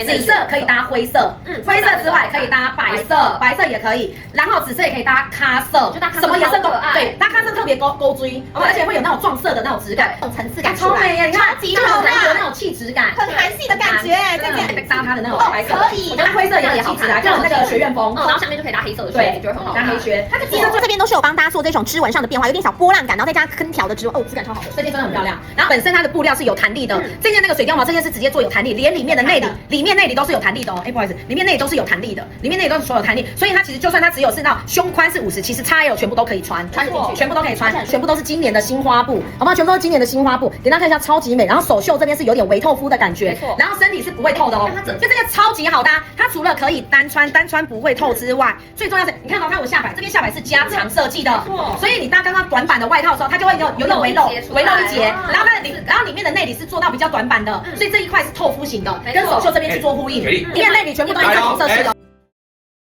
紫色可以搭灰色，灰色之外可以搭白色，白色也可以，然后紫色也可以搭咖色，什么颜色都对，搭咖色特别勾追，而且会有那种撞色的那种质感，有层次感，超美耶！你看，超级好看，有那种气质感，很韩系的感觉，这件搭它的那种白色，可以，我觉得灰色也很气质啊，就那个学院风，然后下面就可以搭黑色的靴子，就会很好看。搭黑靴，它这边都是有帮大家做这种织纹上的变化，有点小波浪感，然后再加坑条的织纹，哦，质感超好的，这件真的很漂亮。然后本身它的布料是有弹力的，这件那个水貂毛这件是直接做有弹力，连里面的内里面内里都是有弹力的哦。哎，不好意思，里面内里都是有弹力的，里面内里都是所有弹力，所以它其实就算它只有是那胸宽是50，其实 XL 全部都可以穿，穿得进去，全部都可以穿，全部都是今年的新花布，好不好？全部都是今年的新花布，给大家看一下，超级美。然后手袖这边是有点微透肤的感觉，然后身体是不会透的哦，就这个超级好搭。它除了可以单穿不会透之外，最重要是，你看到它我下摆这边下摆是加长设计的，所以你搭刚刚短版的外套的时候，它就会有点微露一截，然后里面的内里是做到比较短版的，所以这一块是透肤型的，跟手袖这边去做呼应，里面内里全部都是红色系的。